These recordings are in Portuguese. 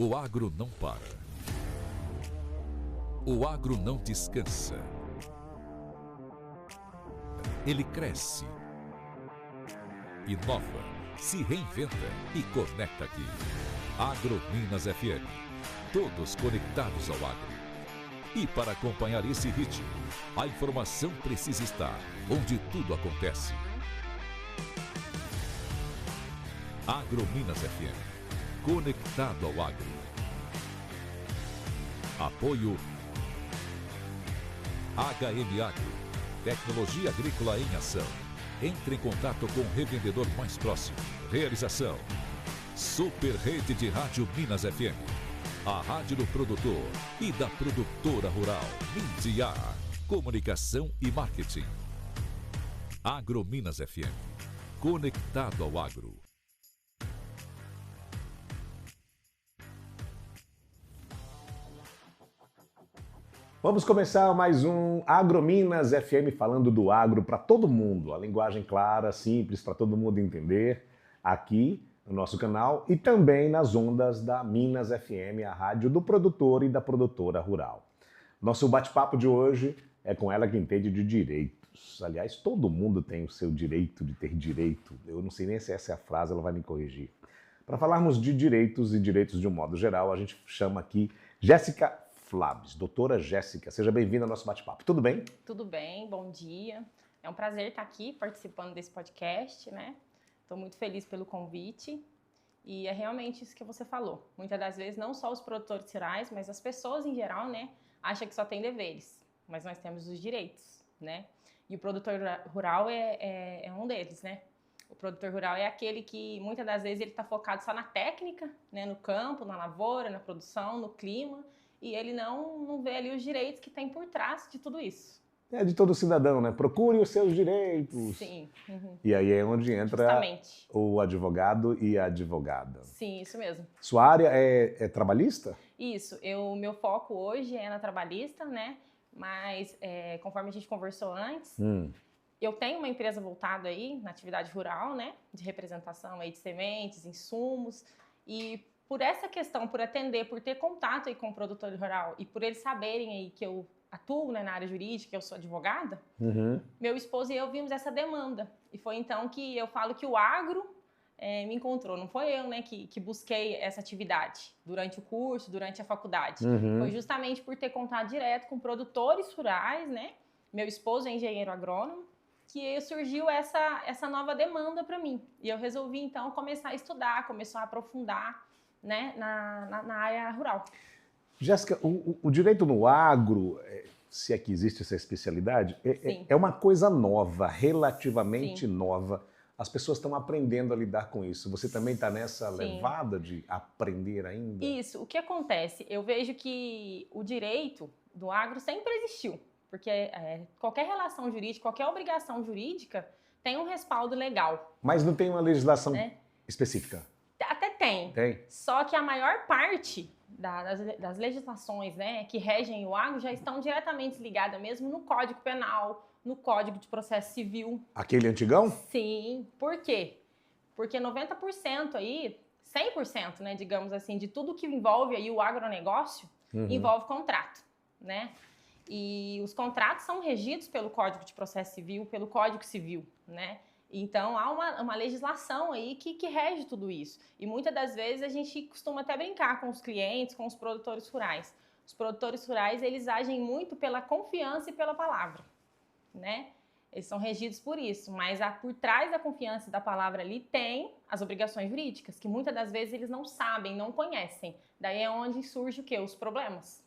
O agro não para. O agro não descansa. Ele cresce, inova, se reinventa e conecta aqui. Agrominas FM. Todos conectados ao agro. E para acompanhar esse ritmo, a informação precisa estar onde tudo acontece. Agrominas FM. Conectado ao agro. Apoio HM Agro. Tecnologia agrícola em ação. Entre em contato com o revendedor mais próximo. Realização Super Rede de Rádio Minas FM. A rádio do produtor e da produtora rural. Mídia, comunicação e marketing. Agrominas FM. Conectado ao agro. Vamos começar mais um Agrominas FM falando do agro para todo mundo. A linguagem clara, simples, para todo mundo entender, aqui no nosso canal e também nas ondas da Minas FM, a rádio do produtor e da produtora rural. Nosso bate-papo de hoje é com ela que entende de direitos. Aliás, todo mundo tem o seu direito de ter direito. Eu não sei nem se essa é a frase, ela vai me corrigir. Para falarmos de direitos e direitos de um modo geral, a gente chama aqui Jéssica Flabes. Doutora Jéssica, seja bem-vinda ao nosso bate-papo. Tudo bem? Tudo bem, bom dia. É um prazer estar aqui participando desse podcast, né? Estou muito feliz pelo convite e é realmente isso que você falou. Muitas das vezes, não só os produtores rurais, mas as pessoas em geral, né? Acham que só tem deveres, mas nós temos os direitos, né? E o produtor rural é um deles, né? O produtor rural é aquele que, muitas das vezes, ele está focado só na técnica, né? No campo, na lavoura, na produção, no clima, e ele não vê ali os direitos que tem por trás de tudo isso. É de todo cidadão, né? Procure os seus direitos. Sim. Uhum. E aí é onde entra justamente o advogado e a advogada. Sim, isso mesmo. Sua área é trabalhista? Isso. Meu foco hoje é na trabalhista, né? Mas, conforme a gente conversou antes, eu tenho uma empresa voltada aí na atividade rural, né? De representação aí de sementes, insumos. E por essa questão, por atender, por ter contato aí com o produtor rural e por eles saberem aí que eu atuo, né, na área jurídica, que eu sou advogada, meu esposo e eu vimos essa demanda. E foi então que eu falo que o agro me encontrou. Não foi eu, né, que busquei essa atividade durante o curso, durante a faculdade. Foi justamente por ter contato direto com produtores rurais, né? Meu esposo é engenheiro agrônomo, que surgiu essa nova demanda para mim. E eu resolvi, então, começar a estudar, começar a aprofundar, né, na área rural. Jéssica, o direito no agro, se é que existe essa especialidade, é uma coisa nova, relativamente nova. As pessoas estão aprendendo a lidar com isso. Você também está nessa levada de aprender ainda? Isso. O que acontece? Eu vejo que o direito do agro sempre existiu. Porque qualquer relação jurídica, qualquer obrigação jurídica tem um respaldo legal. Mas não tem uma legislação específica? Até tem. Tem. Só que a maior parte das legislações, né, que regem o agro já estão diretamente ligadas mesmo no Código Penal, no Código de Processo Civil. Aquele antigão? Sim. Por quê? Porque 90% aí, 100%, né, digamos assim, de tudo que envolve aí o agronegócio, envolve contrato, né? E os contratos são regidos pelo Código de Processo Civil, pelo Código Civil, né? Então, há uma legislação aí que rege tudo isso. E muitas das vezes a gente costuma até brincar com os clientes, com os produtores rurais. Os produtores rurais, eles agem muito pela confiança e pela palavra, né? Eles são regidos por isso, mas por trás da confiança e da palavra ali tem as obrigações jurídicas, que muitas das vezes eles não sabem, não conhecem. Daí é onde surge o quê? Os problemas.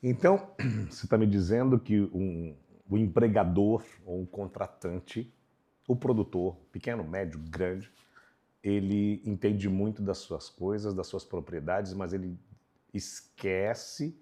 Então, você está me dizendo que o empregador ou um contratante, o produtor, pequeno, médio, grande, ele entende muito das suas coisas, das suas propriedades, mas ele esquece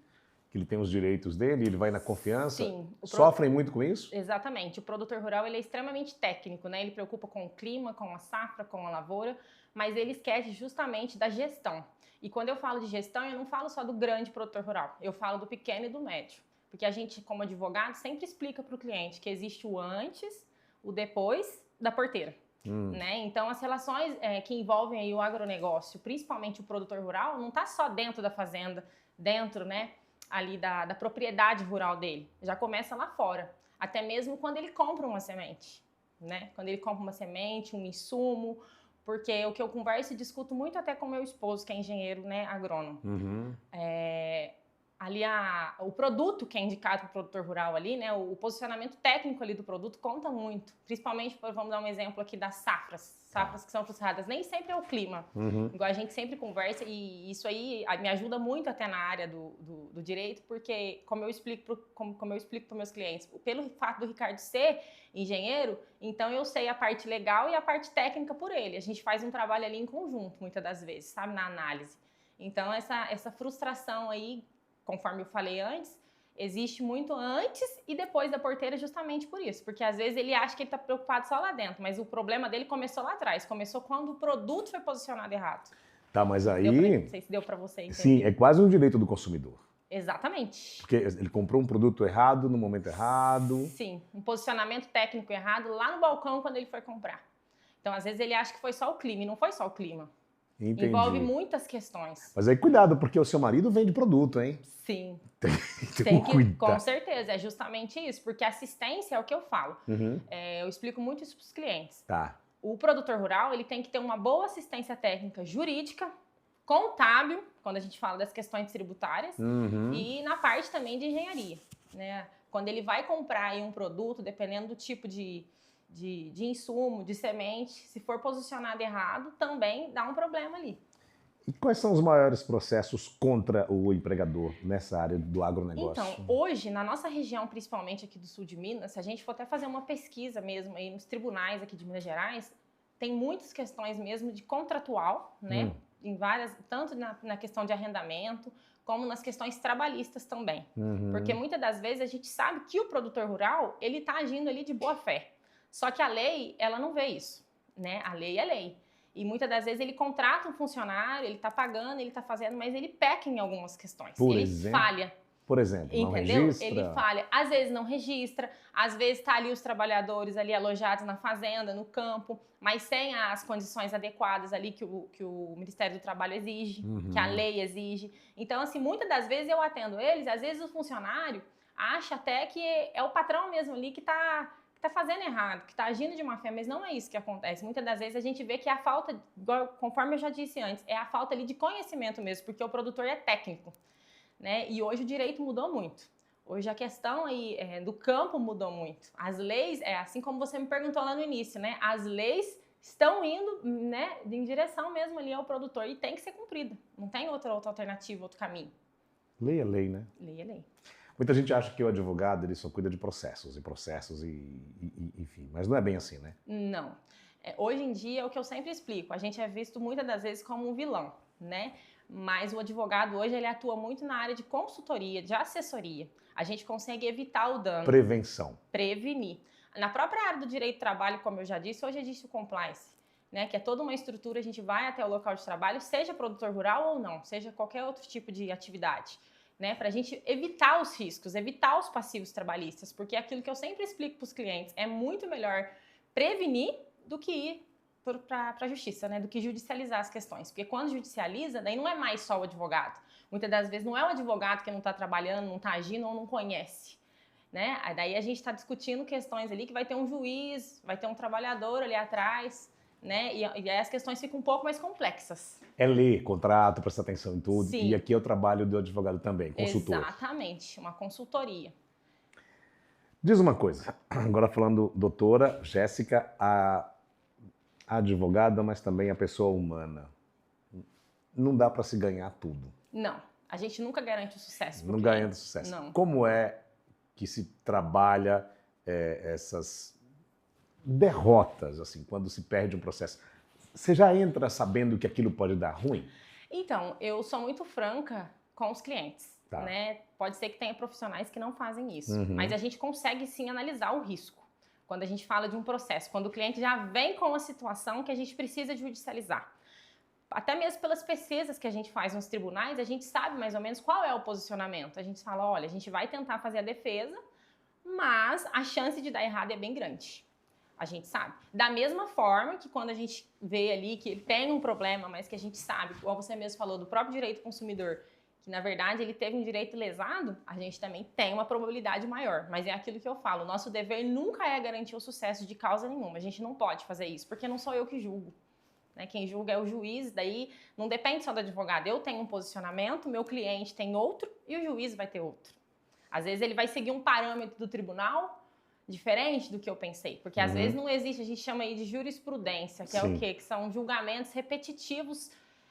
que ele tem os direitos dele, ele vai na confiança. Sim. Sofrem muito com isso? Exatamente. O produtor rural, ele é extremamente técnico, né? Ele preocupa com o clima, com a safra, com a lavoura, mas ele esquece justamente da gestão. E quando eu falo de gestão, eu não falo só do grande produtor rural, eu falo do pequeno e do médio. Porque a gente, como advogado, sempre explica para o cliente que existe o antes, o depois da porteira. né? Então, as relações que envolvem aí o agronegócio, principalmente o produtor rural, não está só dentro da fazenda, dentro, né, ali da propriedade rural dele. Já começa lá fora, até mesmo quando ele compra uma semente, né? Quando ele compra uma semente, um insumo, porque o que eu converso e discuto muito até com meu esposo, que é engenheiro, né, agrônomo. Ali o produto que é indicado para o produtor rural ali, né, o posicionamento técnico ali do produto conta muito, principalmente, vamos dar um exemplo aqui das safras que são frustradas, nem sempre é o clima, igual a gente sempre conversa, e isso aí me ajuda muito até na área do direito, porque como eu explico para meus clientes, pelo fato do Ricardo ser engenheiro, então eu sei a parte legal e a parte técnica por ele, a gente faz um trabalho ali em conjunto, muitas das vezes, sabe, na análise. Então essa frustração aí, conforme eu falei antes, existe muito antes e depois da porteira justamente por isso. Porque às vezes ele acha que ele está preocupado só lá dentro, mas o problema dele começou lá atrás. Começou quando o produto foi posicionado errado. Tá, mas aí... Não sei se deu para você entender. Sim, é quase um direito do consumidor. Exatamente. Porque ele comprou um produto errado, no momento errado. Sim, um posicionamento técnico errado lá no balcão quando ele foi comprar. Então, às vezes ele acha que foi só o clima, e não foi só o clima. Entendi. Envolve muitas questões. Mas aí cuidado, porque o seu marido vende produto, hein? Sim. Tem que cuidar. Com certeza, é justamente isso, porque assistência é o que eu falo. Eu explico muito isso para os clientes. Tá. O produtor rural, ele tem que ter uma boa assistência técnica jurídica, contábil, quando a gente fala das questões tributárias, e na parte também de engenharia, né? Quando ele vai comprar aí um produto, dependendo do tipo de insumo, de semente, se for posicionado errado, também dá um problema ali. E quais são os maiores processos contra o empregador nessa área do agronegócio? Então, hoje, na nossa região, principalmente aqui do sul de Minas, se a gente for até fazer uma pesquisa mesmo aí nos tribunais aqui de Minas Gerais, tem muitas questões mesmo de contratual, né? Em várias, tanto na questão de arrendamento, como nas questões trabalhistas também. Porque muitas das vezes a gente sabe que o produtor rural, ele está agindo ali de boa fé. Só que a lei, ela não vê isso, né? A lei é lei. E muitas das vezes ele contrata um funcionário, ele está pagando, ele está fazendo, mas ele peca em algumas questões. Ele falha. Por exemplo, não entendeu? Registra? Ele falha. Às vezes não registra, às vezes está ali os trabalhadores ali alojados na fazenda, no campo, mas sem as condições adequadas ali que o Ministério do Trabalho exige, que a lei exige. Então, assim, muitas das vezes eu atendo eles, às vezes o funcionário acha até que é o patrão mesmo ali que está fazendo errado, que está agindo de má fé, mas não é isso que acontece. Muitas das vezes a gente vê que a falta, conforme eu já disse antes, é a falta ali de conhecimento mesmo, porque o produtor é técnico, né? E hoje o direito mudou muito. Hoje a questão aí do campo mudou muito. As leis, assim como você me perguntou lá no início, né? As leis estão indo, né, em direção mesmo ali ao produtor e tem que ser cumprida. Não tem outra alternativa, outro caminho. Lei é lei, né? Lei é lei. Muita gente acha que o advogado ele só cuida de processos enfim, mas não é bem assim, né? Não. Hoje em dia, é o que eu sempre explico, a gente é visto muitas das vezes como um vilão, né? Mas o advogado hoje, ele atua muito na área de consultoria, de assessoria. A gente consegue evitar o dano. Prevenção. Prevenir. Na própria área do direito do trabalho, como eu já disse, hoje existe o compliance, né? Que é toda uma estrutura, a gente vai até o local de trabalho, seja produtor rural ou não, seja qualquer outro tipo de atividade. Né, para a gente evitar os riscos, evitar os passivos trabalhistas, porque é aquilo que eu sempre explico para os clientes, é muito melhor prevenir do que ir para a justiça, né, do que judicializar as questões, porque quando judicializa, daí não é mais só o advogado, muitas das vezes não é o advogado que não está trabalhando, não está agindo ou não conhece, né, daí a gente está discutindo questões ali que vai ter um juiz, vai ter um trabalhador ali atrás, né, e aí as questões ficam um pouco mais complexas. É ler contrato, prestar atenção em tudo. Sim. E aqui é o trabalho do advogado também, consultor. Exatamente, uma consultoria. Diz uma coisa, agora falando doutora Jéssica, a advogada, mas também a pessoa humana. Não dá para se ganhar tudo. Não, a gente nunca garante o sucesso. Não ganha sucesso. Não. Como é que se trabalha essas derrotas, assim, quando se perde um processo? Você já entra sabendo que aquilo pode dar ruim? Então, eu sou muito franca com os clientes, Tá. né? Pode ser que tenha profissionais que não fazem isso, mas a gente consegue sim analisar o risco. Quando a gente fala de um processo, quando o cliente já vem com uma situação que a gente precisa judicializar. Até mesmo pelas pesquisas que a gente faz nos tribunais, a gente sabe mais ou menos qual é o posicionamento. A gente fala, olha, a gente vai tentar fazer a defesa, mas a chance de dar errado é bem grande. A gente sabe. Da mesma forma que quando a gente vê ali que ele tem um problema, mas que a gente sabe, igual você mesmo falou, do próprio direito do consumidor, que na verdade ele teve um direito lesado, a gente também tem uma probabilidade maior. Mas é aquilo que eu falo, nosso dever nunca é garantir o sucesso de causa nenhuma. A gente não pode fazer isso, porque não sou eu que julgo. Né? Quem julga é o juiz, daí não depende só do advogado. Eu tenho um posicionamento, meu cliente tem outro e o juiz vai ter outro. Às vezes ele vai seguir um parâmetro do tribunal diferente do que eu pensei, porque às vezes não existe, a gente chama aí de jurisprudência, que é o quê? Que são julgamentos repetitivos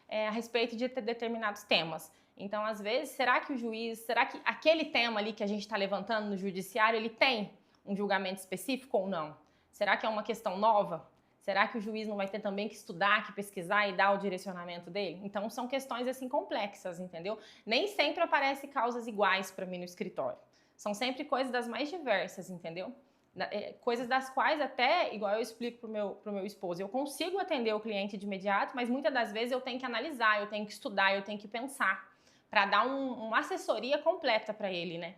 a respeito de determinados temas. Então, às vezes, será que o juiz, será que aquele tema ali que a gente está levantando no judiciário, ele tem um julgamento específico ou não? Será que é uma questão nova? Será que o juiz não vai ter também que estudar, que pesquisar e dar o direcionamento dele? Então, são questões assim complexas, entendeu? Nem sempre aparecem causas iguais para mim no escritório. São sempre coisas das mais diversas, entendeu? Coisas das quais até, igual eu explico pro meu esposo, eu consigo atender o cliente de imediato, mas muitas das vezes eu tenho que analisar, eu tenho que estudar, eu tenho que pensar para dar uma assessoria completa para ele, né?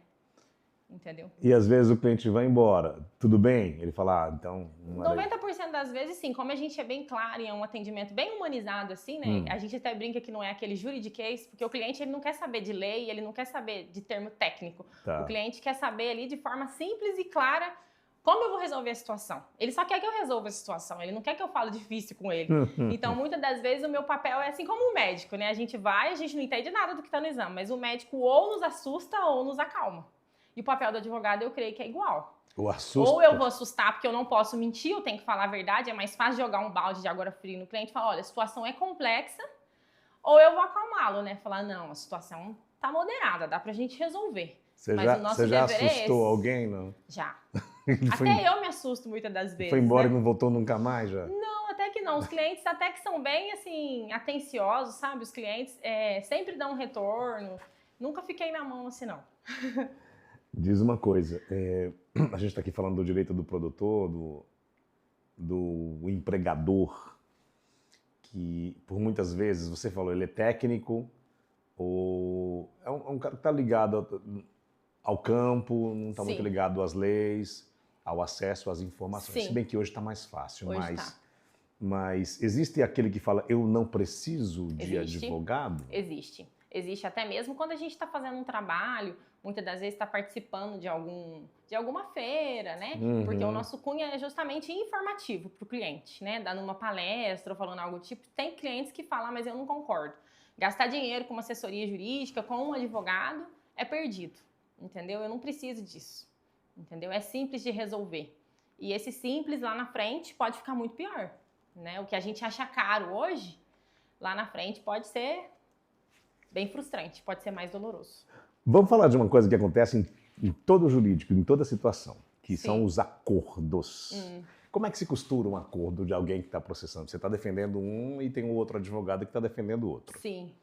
Entendeu? E às vezes o cliente vai embora, tudo bem? Ele fala, então... 90% das vezes, sim. Como a gente é bem claro e é um atendimento bem humanizado, assim, né? A gente até brinca que não é aquele juridiquês, porque o cliente ele não quer saber de lei, ele não quer saber de termo técnico. Tá. O cliente quer saber ali de forma simples e clara como eu vou resolver a situação. Ele só quer que eu resolva a situação, ele não quer que eu fale difícil com ele. Então, muitas das vezes, o meu papel é assim como um médico, né? A gente vai, a gente não entende nada do que está no exame, mas o médico ou nos assusta ou nos acalma. E o papel do advogado, eu creio que é igual. Ou eu vou assustar porque eu não posso mentir, eu tenho que falar a verdade, é mais fácil jogar um balde de água fria no cliente e falar, olha, a situação é complexa, ou eu vou acalmá-lo, né? Falar, não, a situação tá moderada, dá pra gente resolver. Você já assustou alguém, não? Já. Até eu me assusto muitas das vezes. Foi embora, né? E não voltou nunca mais, já? Não, até que não. Os clientes até que são bem, assim, atenciosos, sabe? Os clientes sempre dão um retorno. Nunca fiquei na mão assim, não. Diz uma coisa, a gente está aqui falando do direito do produtor, do empregador, que por muitas vezes, você falou, ele é técnico, ou é um cara que está ligado ao campo, não está muito ligado às leis, ao acesso às informações. Sim. Se bem que hoje está mais fácil, mas existe aquele que fala, eu não preciso de advogado? Existe. Existe até mesmo quando a gente está fazendo um trabalho, muitas das vezes está participando de alguma feira, né? Porque o nosso cunho é justamente informativo para o cliente, né? Dando uma palestra ou falando algo do tipo. Tem clientes que falam, mas eu não concordo. Gastar dinheiro com uma assessoria jurídica, com um advogado, é perdido, entendeu? Eu não preciso disso, entendeu? É simples de resolver. E esse simples lá na frente pode ficar muito pior, né? O que a gente acha caro hoje, lá na frente pode ser bem frustrante, pode ser mais doloroso. Vamos falar de uma coisa que acontece em todo jurídico, em toda situação, que são os acordos. Como é que se costura um acordo de alguém que está processando? Você está defendendo um e tem um outro advogado que está defendendo o outro. Sim.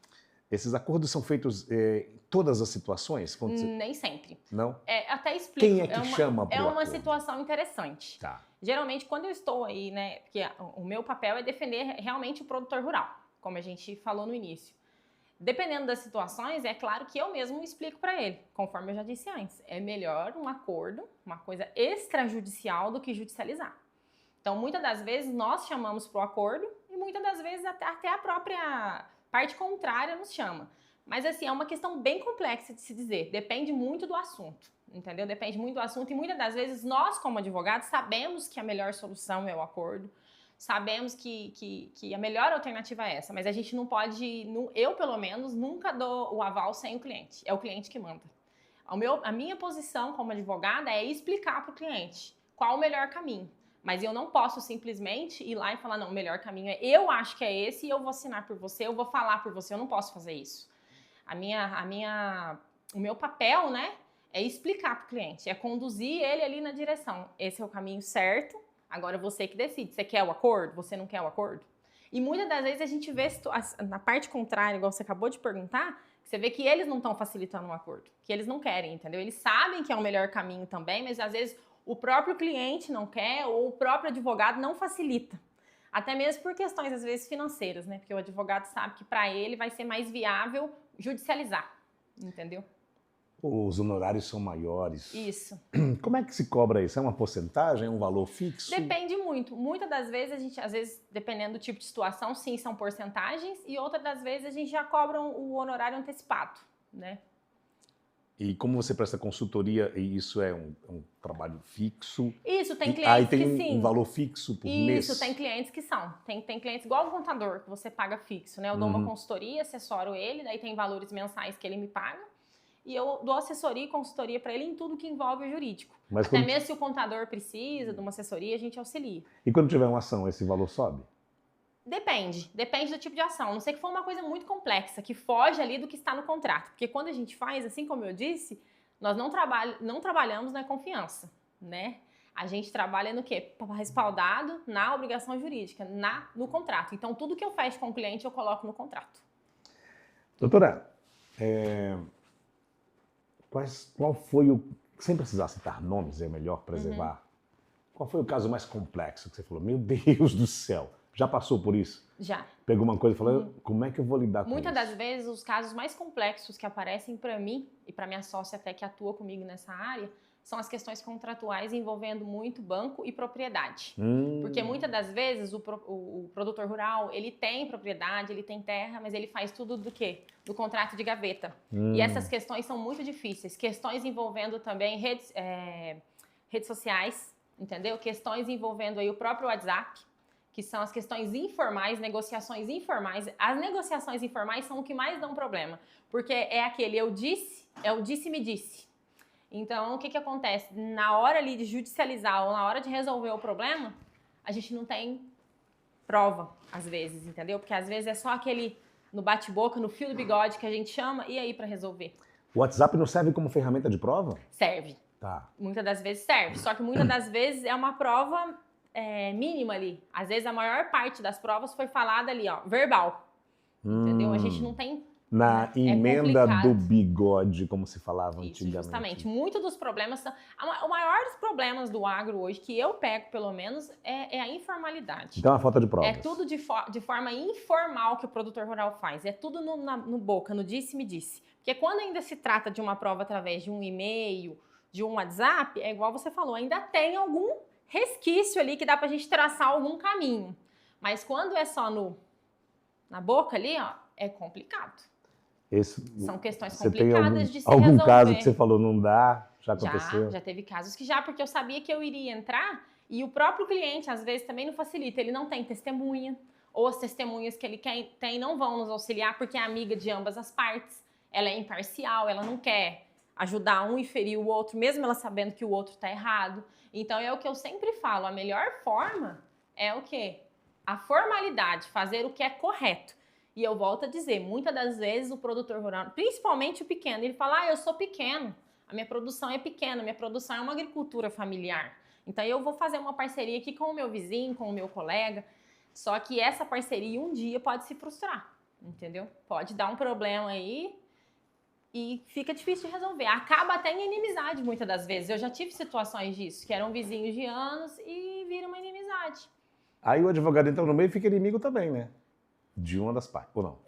Esses acordos são feitos em todas as situações? Nem sempre. Não? Até explico. Quem é que chama para o acordo? É uma acordo? situação interessante. Tá. Geralmente, quando eu estou aí, né, porque o meu papel é defender realmente o produtor rural, como a gente falou no início. Dependendo das situações, é claro que eu mesmo explico para ele, conforme eu já disse antes. É melhor um acordo, uma coisa extrajudicial do que judicializar. Então, muitas das vezes, nós chamamos para o acordo e muitas das vezes até a própria parte contrária nos chama. Mas, assim, é uma questão bem complexa de se dizer. Depende muito do assunto, entendeu? Depende muito do assunto e muitas das vezes nós, como advogados, sabemos que a melhor solução é o acordo. Sabemos que a melhor alternativa é essa, mas a gente não pode, eu pelo menos, nunca dou o aval sem o cliente. É o cliente que manda. A minha posição como advogada é explicar para o cliente qual o melhor caminho. Mas eu não posso simplesmente ir lá e falar, não, o melhor caminho é eu acho que é esse e eu vou assinar por você, eu vou falar por você, eu não posso fazer isso. O meu papel, né, é explicar para o cliente, é conduzir ele ali na direção. Esse é o caminho certo. Agora você que decide. Você quer o acordo? Você não quer o acordo? E muitas das vezes a gente vê na parte contrária, igual você acabou de perguntar, você vê que eles não estão facilitando um acordo, que eles não querem, entendeu? Eles sabem que é o melhor caminho também, mas às vezes o próprio cliente não quer ou o próprio advogado não facilita. Até mesmo por questões, às vezes, financeiras, né? Porque o advogado sabe que para ele vai ser mais viável judicializar, entendeu? Os honorários são maiores. Isso. Como é que se cobra isso? É uma porcentagem? É um valor fixo? Depende muito. Muitas das vezes, às vezes, dependendo do tipo de situação, sim, são porcentagens. E outras das vezes, a gente já cobra o honorário antecipado, né? E como você presta consultoria, e isso é um trabalho fixo? Isso, tem clientes aí tem que sim. um valor fixo por mês? Isso, tem clientes que são. Tem clientes igual o contador, que você paga fixo, né? Eu dou uma consultoria, assessoro ele, daí tem valores mensais que ele me paga. E eu dou assessoria e consultoria para ele em tudo que envolve o jurídico. Mas até mesmo se o contador precisa de uma assessoria, a gente auxilia. E quando tiver uma ação, esse valor sobe? Depende do tipo de ação. A não sei que for uma coisa muito complexa, que foge ali do que está no contrato. Porque quando a gente faz, assim como eu disse, nós não trabalhamos na confiança, né? A gente trabalha no quê? Respaldado na obrigação jurídica, no contrato. Então, tudo que eu fecho com o cliente, eu coloco no contrato. Doutora, qual foi o... Sem precisar citar nomes, é melhor preservar. Qual foi o caso mais complexo que você falou? Meu Deus do céu, já passou por isso? Já. Pegou uma coisa e falou, como é que eu vou lidar com isso? Muitas das vezes, os casos mais complexos que aparecem para mim e para minha sócia até que atua comigo nessa área, são as questões contratuais envolvendo muito banco e propriedade. Porque muitas das vezes o produtor rural, ele tem propriedade, ele tem terra, mas ele faz tudo do quê? Do contrato de gaveta. E essas questões são muito difíceis. Questões envolvendo também redes sociais, entendeu? Questões envolvendo aí o próprio WhatsApp, que são as questões informais, negociações informais. As negociações informais são o que mais dão problema, porque é aquele eu disse, é o disse-me disse. Então, o que acontece? Na hora ali de judicializar ou na hora de resolver o problema, a gente não tem prova, às vezes, entendeu? Porque às vezes é só aquele no bate-boca, no fio do bigode que a gente chama, e aí para resolver? O WhatsApp não serve como ferramenta de prova? Serve. Tá. Muitas das vezes serve, só que muitas das vezes é uma prova mínima ali. Às vezes a maior parte das provas foi falada ali, ó, verbal. Entendeu? A gente não tem... Na emenda do bigode, como se falava antigamente. Justamente. Muitos dos problemas são... Os maiores problemas do agro hoje, que eu pego pelo menos, é a informalidade. Então, a falta de provas. É tudo de forma informal que o produtor rural faz. É tudo no boca, no disse-me disse. Porque quando ainda se trata de uma prova através de um e-mail, de um WhatsApp, é igual você falou, ainda tem algum resquício ali que dá pra gente traçar algum caminho. Mas quando é só na boca ali, ó, é complicado. São questões complicadas de se resolver. Algum caso que você falou não dá? Já aconteceu? Já teve casos que porque eu sabia que eu iria entrar e o próprio cliente, às vezes, também não facilita. Ele não tem testemunha, ou as testemunhas que ele tem não vão nos auxiliar porque é amiga de ambas as partes. Ela é imparcial, ela não quer ajudar um e ferir o outro, mesmo ela sabendo que o outro está errado. Então, é o que eu sempre falo, a melhor forma é o quê? A formalidade, fazer o que é correto. E eu volto a dizer, muitas das vezes o produtor rural, principalmente o pequeno, ele fala, eu sou pequeno, a minha produção é pequena, a minha produção é uma agricultura familiar. Então eu vou fazer uma parceria aqui com o meu vizinho, com o meu colega, só que essa parceria um dia pode se frustrar, entendeu? Pode dar um problema aí e fica difícil de resolver. Acaba até em inimizade muitas das vezes. Eu já tive situações disso, que eram vizinhos de anos e vira uma inimizade. Aí o advogado entra no meio e fica inimigo também, né? De uma das partes, ou não?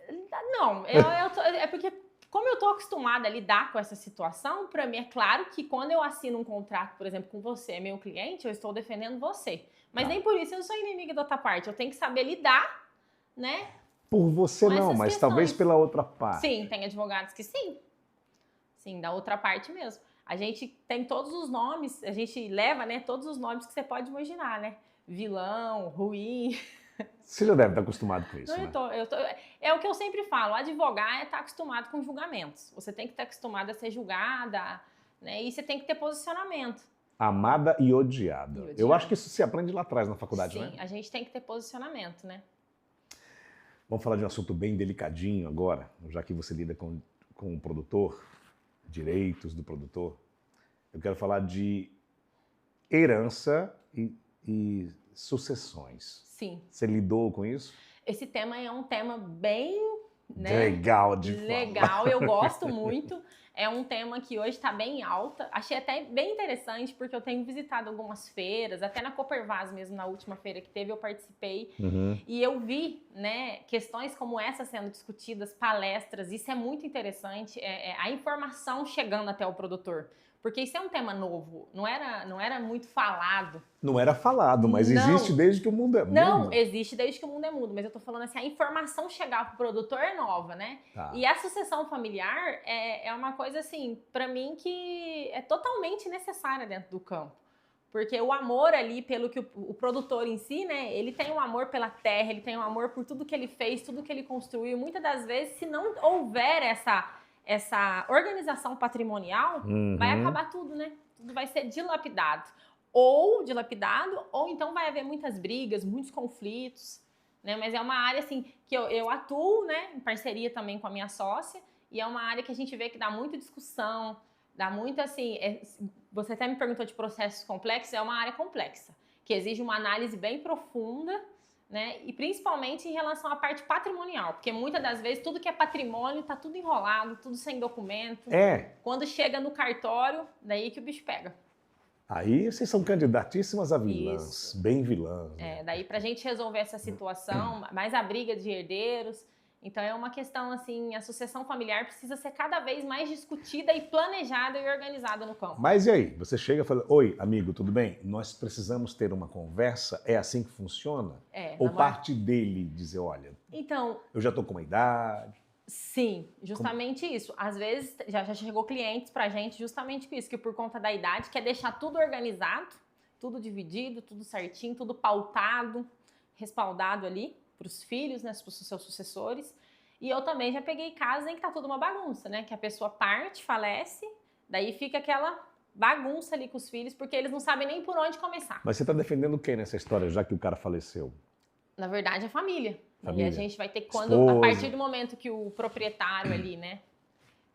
Não, é porque como eu tô acostumada a lidar com essa situação, para mim é claro que quando eu assino um contrato, por exemplo, com você, meu cliente, eu estou defendendo você. Mas nem por isso eu sou inimiga da outra parte. Eu tenho que saber lidar, né? Por você não, mas talvez pela outra parte. Sim, tem advogados que sim. Sim, da outra parte mesmo. A gente tem todos os nomes, a gente leva, né, todos os nomes que você pode imaginar, né? Vilão, ruim... Você já deve estar acostumado com isso, não, né? É o que eu sempre falo, advogar é estar acostumado com julgamentos. Você tem que estar acostumado a ser julgada, né? E você tem que ter posicionamento. Amada e odiada. Eu acho que isso se aprende lá atrás na faculdade, né? Sim, a gente tem que ter posicionamento, né? Vamos falar de um assunto bem delicadinho agora, já que você lida com o produtor, direitos do produtor. Eu quero falar de herança e sucessões. Sim. Você lidou com isso? Esse tema é um tema bem... né? Legal de falar. Legal, eu gosto muito. é um tema que hoje está bem alta. Achei até bem interessante, porque eu tenho visitado algumas feiras, até na Coopervas mesmo, na última feira que teve, eu participei. E eu vi, né, questões como essa sendo discutidas, palestras, isso é muito interessante, a informação chegando até o produtor. Porque isso é um tema novo, não era muito falado. Não era falado, mas existe desde que o mundo é mundo. Não, existe desde que o mundo é mundo, mas eu tô falando assim, a informação chegar pro produtor é nova, né? Tá. E a sucessão familiar é uma coisa assim, para mim, que é totalmente necessária dentro do campo. Porque o amor ali, pelo que o produtor em si, né, ele tem um amor pela terra, ele tem um amor por tudo que ele fez, tudo que ele construiu. Muitas das vezes, se não houver essa organização patrimonial, vai acabar tudo, né? Tudo vai ser dilapidado. Ou então vai haver muitas brigas, muitos conflitos, né? Mas é uma área, assim, que eu atuo, né, em parceria também com a minha sócia, e é uma área que a gente vê que dá muita discussão, dá muito, assim, você até me perguntou de processos complexos, é uma área complexa, que exige uma análise bem profunda, né? E principalmente em relação à parte patrimonial, porque muitas das vezes tudo que é patrimônio tá tudo enrolado, tudo sem documento. Quando chega no cartório, daí que o bicho pega. Aí vocês são candidatíssimas a vilãs, bem vilãs. Né? Daí pra gente resolver essa situação, mais a briga de herdeiros. Então é uma questão assim, a sucessão familiar precisa ser cada vez mais discutida e planejada e organizada no campo. Mas e aí? Você chega e fala, oi, amigo, tudo bem? Nós precisamos ter uma conversa, é assim que funciona? Ou parte dele dizer, olha, então, eu já tô com uma idade... Sim, justamente isso. Às vezes já chegou clientes pra gente justamente com isso, que por conta da idade quer deixar tudo organizado, tudo dividido, tudo certinho, tudo pautado, respaldado ali pros filhos, né, pros seus sucessores. E eu também já peguei casos em que tá tudo uma bagunça, né, que a pessoa parte, falece, daí fica aquela bagunça ali com os filhos, porque eles não sabem nem por onde começar. Mas você tá defendendo quem nessa história, já que o cara faleceu? Na verdade, a família. E a gente vai ter que, Esposa. A partir do momento que o proprietário ali, né,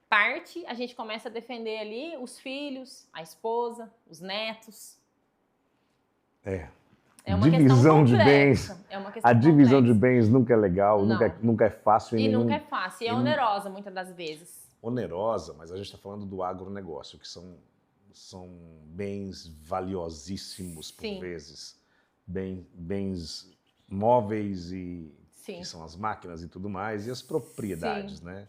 parte, a gente começa a defender ali os filhos, a esposa, os netos. É uma divisão questão de bens. A divisão de bens nunca é legal, nunca é fácil. Nunca é fácil, e é onerosa muitas das vezes. Onerosa, mas a gente está falando do agronegócio, que são bens valiosíssimos por vezes. Bens móveis e que são as máquinas e tudo mais, e as propriedades, né?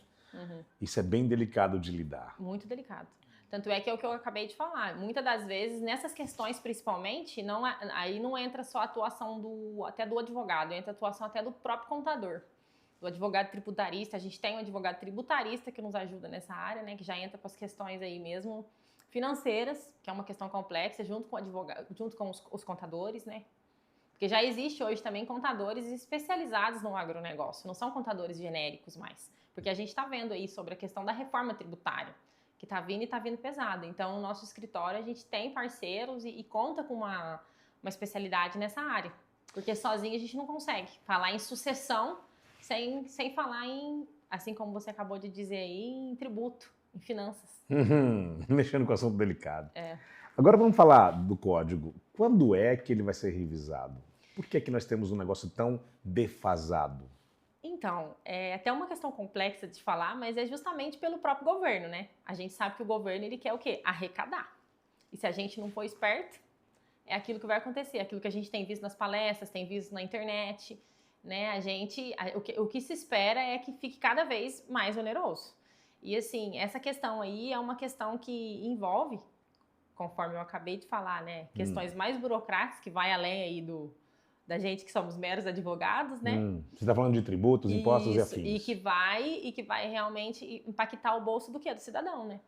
Isso é bem delicado de lidar. Muito delicado. Tanto é que é o que eu acabei de falar. Muitas das vezes, nessas questões principalmente, aí não entra só a atuação até do advogado, entra a atuação até do próprio contador. Do advogado tributarista, a gente tem um advogado tributarista que nos ajuda nessa área, né? Que já entra com as questões aí mesmo financeiras, que é uma questão complexa, junto com o advogado, junto com os contadores, né? Porque já existe hoje também contadores especializados no agronegócio, não são contadores genéricos mais. Porque a gente está vendo aí sobre a questão da reforma tributária, que está vindo e está vindo pesado. Então, no nosso escritório, a gente tem parceiros e conta com uma especialidade nessa área. Porque sozinho a gente não consegue falar em sucessão sem falar em, assim como você acabou de dizer aí, em tributo, em finanças. Mexendo com assunto delicado. Agora vamos falar do código. Quando é que ele vai ser revisado? Por que é que nós temos um negócio tão defasado? Então, é até uma questão complexa de falar, mas é justamente pelo próprio governo, né? A gente sabe que o governo, ele quer o quê? Arrecadar. E se a gente não for esperto, é aquilo que vai acontecer, aquilo que a gente tem visto nas palestras, tem visto na internet, né? O que se espera é que fique cada vez mais oneroso. E assim, essa questão aí é uma questão que envolve, conforme eu acabei de falar, né? Questões mais burocráticas, que vai além aí da gente que somos meros advogados, né? Você está falando de tributos, impostos e afins. E que vai realmente impactar o bolso do quê? Do cidadão, né?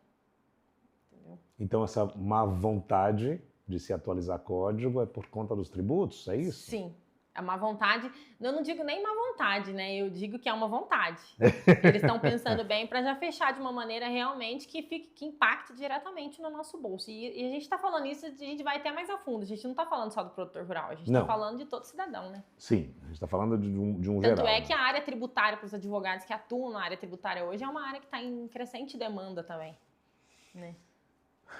Entendeu? Então essa má vontade de se atualizar código é por conta dos tributos, é isso? Sim. A má vontade, eu não digo nem má vontade, né? Eu digo que é uma vontade. Eles estão pensando bem para já fechar de uma maneira realmente que impacte diretamente no nosso bolso. E a gente está falando isso, a gente vai até mais a fundo. A gente não está falando só do produtor rural, a gente está falando de todo cidadão, né? Sim, a gente está falando de um geral. Tanto é que a área tributária, para os advogados que atuam na área tributária hoje, é uma área que está em crescente demanda também, né?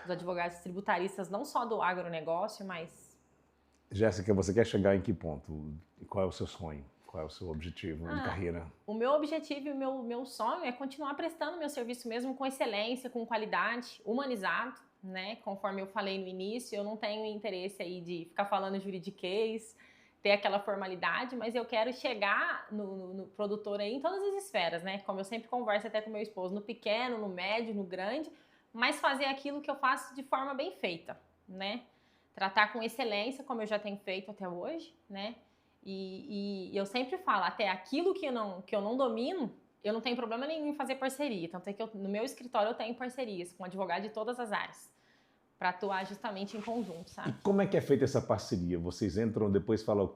Os advogados tributaristas, não só do agronegócio, mas... Jéssica, você quer chegar em que ponto? Qual é o seu sonho? Qual é o seu objetivo de carreira? O meu objetivo e o meu sonho é continuar prestando meu serviço mesmo com excelência, com qualidade, humanizado, né? Conforme eu falei no início, eu não tenho interesse aí de ficar falando juridiquês, ter aquela formalidade, mas eu quero chegar no produtor aí em todas as esferas, né? Como eu sempre converso até com meu esposo, no pequeno, no médio, no grande, mas fazer aquilo que eu faço de forma bem feita, né? Tratar com excelência, como eu já tenho feito até hoje, né? E eu sempre falo, até aquilo que eu não domino, eu não tenho problema nenhum em fazer parceria. Tanto é que no meu escritório eu tenho parcerias com advogados de todas as áreas, para atuar justamente em conjunto, sabe? E como é que é feita essa parceria? Vocês entram depois e falam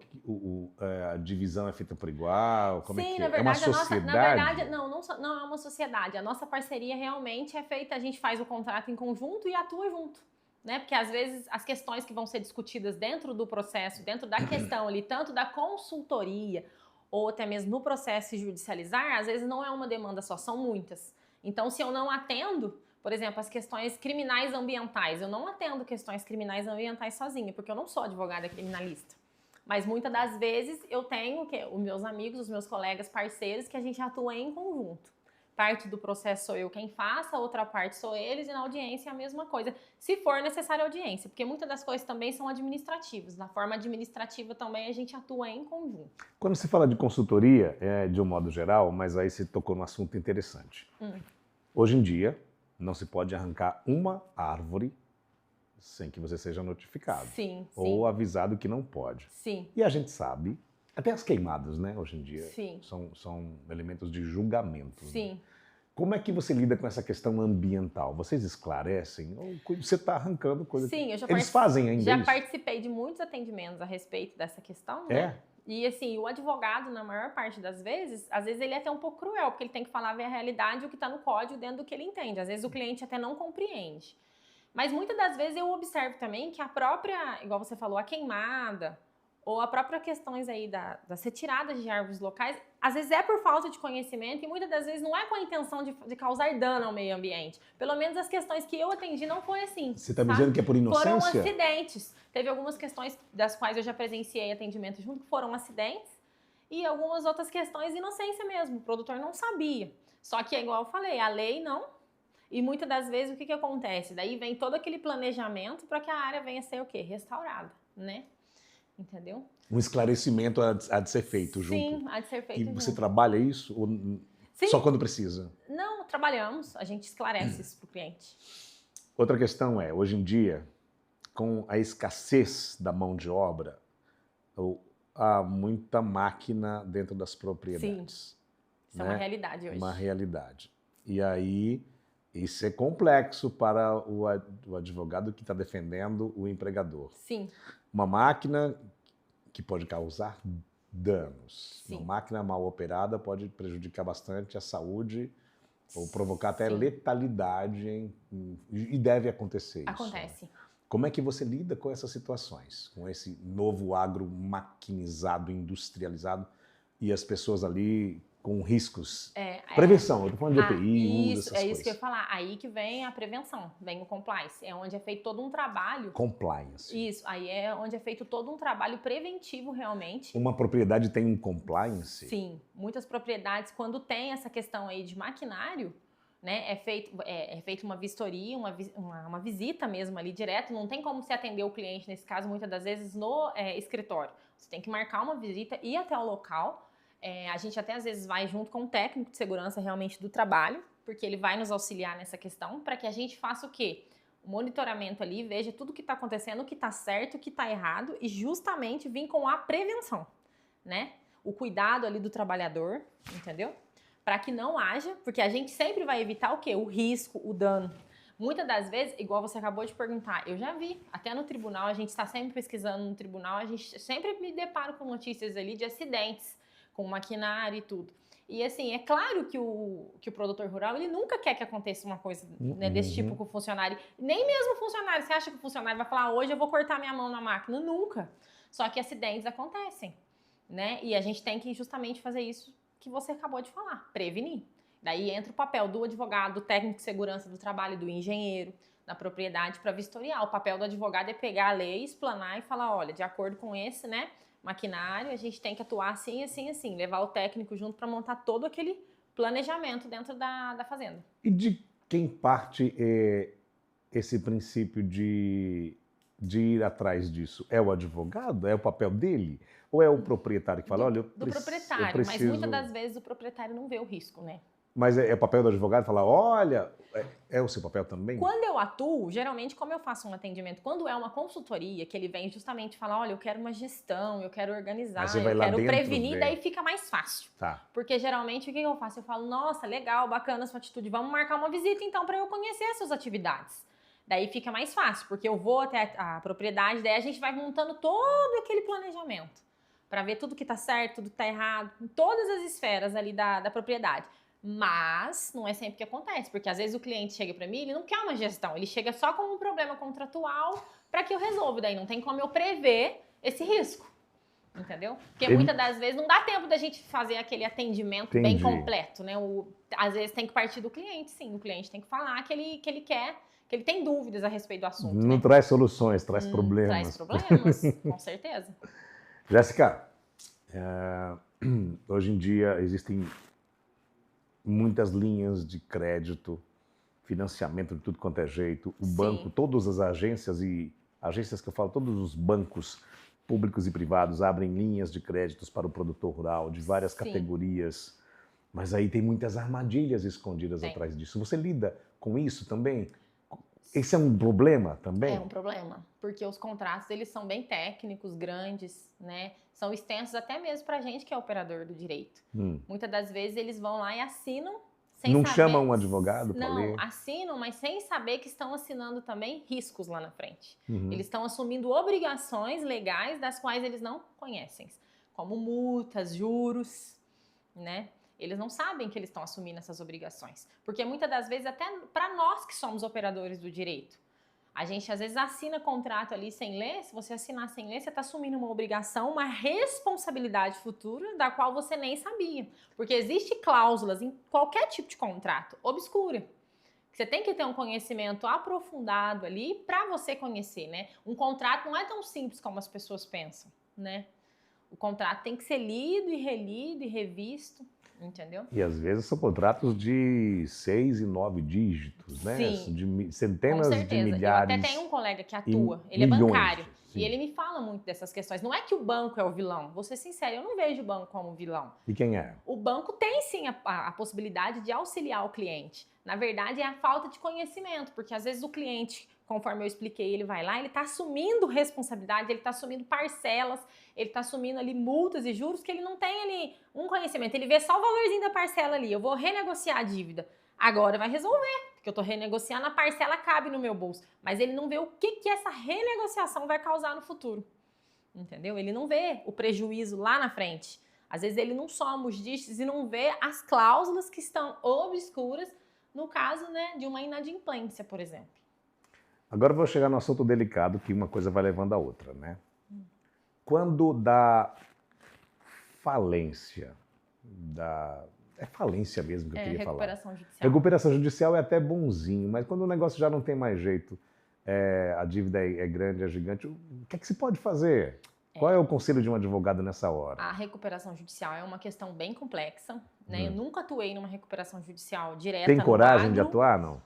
a divisão é feita por igual? Como Sim, é que na verdade, é uma sociedade? na verdade, não é uma sociedade. A nossa parceria realmente é feita, a gente faz o contrato em conjunto e atua junto. Né? Porque às vezes as questões que vão ser discutidas dentro do processo, dentro da questão ali, tanto da consultoria ou até mesmo no processo de judicializar, às vezes não é uma demanda só, são muitas. Então, se eu não atendo, por exemplo, as questões criminais ambientais, eu não atendo questões criminais ambientais sozinha, porque eu não sou advogada criminalista. Mas muitas das vezes eu tenho os meus amigos, os meus colegas parceiros que a gente atua em conjunto. Parte do processo sou eu quem faça, a outra parte sou eles, e na audiência é a mesma coisa, se for necessária audiência, porque muitas das coisas também são administrativas. Na forma administrativa também a gente atua em conjunto. Quando se fala de consultoria, de um modo geral, mas aí você tocou num assunto interessante. Hoje em dia, não se pode arrancar uma árvore sem que você seja notificado. Sim, ou avisado que não pode. Sim. E a gente sabe, até as queimadas, né, hoje em dia, Sim. são elementos de julgamento. Sim. Né? Como é que você lida com essa questão ambiental? Vocês esclarecem? Ou você está arrancando coisas? Sim, eu já Eles fazem ainda já isso? participei de muitos atendimentos a respeito dessa questão, né? E assim, o advogado, na maior parte das vezes, às vezes ele é até um pouco cruel, porque ele tem que falar a realidade, o que está no código dentro do que ele entende. Às vezes o cliente até não compreende. Mas muitas das vezes eu observo também que a própria, igual você falou, a queimada, ou a própria questões aí das retiradas de árvores locais, às vezes é por falta de conhecimento e muitas das vezes não é com a intenção de causar dano ao meio ambiente. Pelo menos as questões que eu atendi não foi assim. Você está me dizendo que é por inocência? Foram acidentes. Teve algumas questões das quais eu já presenciei atendimento junto, que foram acidentes, e algumas outras questões inocência mesmo. O produtor não sabia. Só que é igual eu falei, a lei não. E muitas das vezes o que acontece? Daí vem todo aquele planejamento para que a área venha a ser o quê? Restaurada, né? Entendeu? Um esclarecimento há de ser feito junto. Sim, há de ser feito junto. E você trabalha isso ou só quando precisa? Não, trabalhamos. A gente esclarece isso para o cliente. Outra questão é, hoje em dia, com a escassez da mão de obra, há muita máquina dentro das propriedades. Sim, isso é uma realidade hoje. Uma realidade. E aí, isso é complexo para o advogado que está defendendo o empregador. Sim. Uma máquina que pode causar danos. Sim. Uma máquina mal operada pode prejudicar bastante a saúde ou provocar até letalidade, e deve acontecer isso. Acontece. Como é que você lida com essas situações? Com esse novo agro maquinizado, industrializado, e as pessoas ali com riscos? Prevenção, eu estou falando de EPI, isso, essas coisas. Isso que eu ia falar. Aí que vem a prevenção, vem o compliance. É onde é feito todo um trabalho. Compliance. Isso, aí é onde é feito todo um trabalho preventivo realmente. Uma propriedade tem um compliance? Sim, muitas propriedades, quando tem essa questão aí de maquinário, né, é feito uma vistoria, uma visita mesmo ali direto. Não tem como você atender o cliente, nesse caso, muitas das vezes no escritório. Você tem que marcar uma visita, ir até o local. A gente até às vezes vai junto com o técnico de segurança realmente do trabalho, porque ele vai nos auxiliar nessa questão, para que a gente faça o quê? O monitoramento ali, veja tudo o que está acontecendo, o que está certo, o que está errado, e justamente vir com a prevenção, né? O cuidado ali do trabalhador, entendeu? Para que não haja, porque a gente sempre vai evitar o quê? O risco, o dano. Muitas das vezes, igual você acabou de perguntar, eu já vi, até no tribunal, a gente está sempre pesquisando no tribunal, a gente sempre me depara com notícias ali de acidentes, com maquinário e tudo. E assim, é claro que o produtor rural, ele nunca quer que aconteça uma coisa, né, desse tipo com o funcionário. Nem mesmo o funcionário. Você acha que o funcionário vai falar, hoje eu vou cortar minha mão na máquina? Nunca. Só que acidentes acontecem, né? E a gente tem que justamente fazer isso que você acabou de falar, prevenir. Daí entra o papel do advogado, do técnico de segurança do trabalho, do engenheiro, da propriedade para vistoriar. O papel do advogado é pegar a lei, explanar e falar, olha, de acordo com esse, né, maquinário, a gente tem que atuar assim, assim, assim, levar o técnico junto para montar todo aquele planejamento dentro da fazenda. E de quem parte esse princípio de ir atrás disso? É o advogado? É o papel dele? Ou é o proprietário que fala, olha, do proprietário, preciso... mas muitas das vezes o proprietário não vê o risco, né? Mas é o papel do advogado falar, olha, é o seu papel também? Quando eu atuo, geralmente, como eu faço um atendimento, quando é uma consultoria, que ele vem justamente falar, olha, eu quero uma gestão, eu quero organizar, eu quero prevenir, daí fica mais fácil. Tá. Porque geralmente o que eu faço? Eu falo, nossa, legal, bacana a sua atitude, vamos marcar uma visita então para eu conhecer as suas atividades. Daí fica mais fácil, porque eu vou até a propriedade, daí a gente vai montando todo aquele planejamento para ver tudo que tá certo, tudo que tá errado, em todas as esferas ali da propriedade. Mas não é sempre que acontece, porque às vezes o cliente chega para mim, ele não quer uma gestão, ele chega só com um problema contratual para que eu resolva, daí não tem como eu prever esse risco, entendeu? Porque muitas das vezes não dá tempo da gente fazer aquele atendimento bem completo, né? Às vezes tem que partir do cliente, sim, o cliente tem que falar que ele quer, que ele tem dúvidas a respeito do assunto. Não, né? Traz soluções, traz problemas. Traz problemas, com certeza. Jéssica, hoje em dia existem muitas linhas de crédito, financiamento de tudo quanto é jeito, o banco, todas as agências que eu falo, todos os bancos públicos e privados abrem linhas de créditos para o produtor rural de várias categorias, mas aí tem muitas armadilhas escondidas atrás disso. Você lida com isso também? Esse é um problema também? É um problema, porque os contratos eles são bem técnicos, grandes, né? São extensos até mesmo para a gente que é operador do direito. Muitas das vezes eles vão lá e assinam sem saber... Não chamam um advogado para ler? Não, assinam, mas sem saber que estão assinando também riscos lá na frente. Eles estão assumindo obrigações legais das quais eles não conhecem, como multas, juros, né? Eles não sabem que eles estão assumindo essas obrigações. Porque muitas das vezes, até para nós que somos operadores do direito, a gente às vezes assina contrato ali sem ler. Se você assinar sem ler, você está assumindo uma obrigação, uma responsabilidade futura da qual você nem sabia. Porque existem cláusulas em qualquer tipo de contrato obscura. Você tem que ter um conhecimento aprofundado ali para você conhecer, né? Um contrato não é tão simples como as pessoas pensam, né? O contrato tem que ser lido e relido e revisto. Entendeu? E às vezes são contratos de 6 e 9 dígitos, né? Sim, de centenas de milhares. Eu até tenho um colega que atua, ele é bancário. Sim. E ele me fala muito dessas questões. Não é que o banco é o vilão, vou ser sincero, eu não vejo o banco como vilão. E quem é? O banco tem sim a possibilidade de auxiliar o cliente. Na verdade, é a falta de conhecimento, porque às vezes o cliente, conforme eu expliquei, ele vai lá, ele está assumindo responsabilidade, ele está assumindo parcelas, ele está assumindo ali multas e juros que ele não tem ali um conhecimento. Ele vê só o valorzinho da parcela ali, eu vou renegociar a dívida. Agora vai resolver, porque eu estou renegociando, a parcela cabe no meu bolso. Mas ele não vê o que essa renegociação vai causar no futuro. Entendeu? Ele não vê o prejuízo lá na frente. Às vezes ele não soma os dígitos e não vê as cláusulas que estão obscuras no caso, né, de uma inadimplência, por exemplo. Agora eu vou chegar no assunto delicado, que uma coisa vai levando a outra, né? Quando dá falência, é falência mesmo que eu queria falar. Recuperação judicial. Recuperação judicial é até bonzinho, mas quando o negócio já não tem mais jeito, a dívida é grande, é gigante, o que é que se pode fazer? Qual é o conselho de um advogado nessa hora? A recuperação judicial é uma questão bem complexa, né? Eu nunca atuei numa recuperação judicial direta. Tem coragem de atuar, não?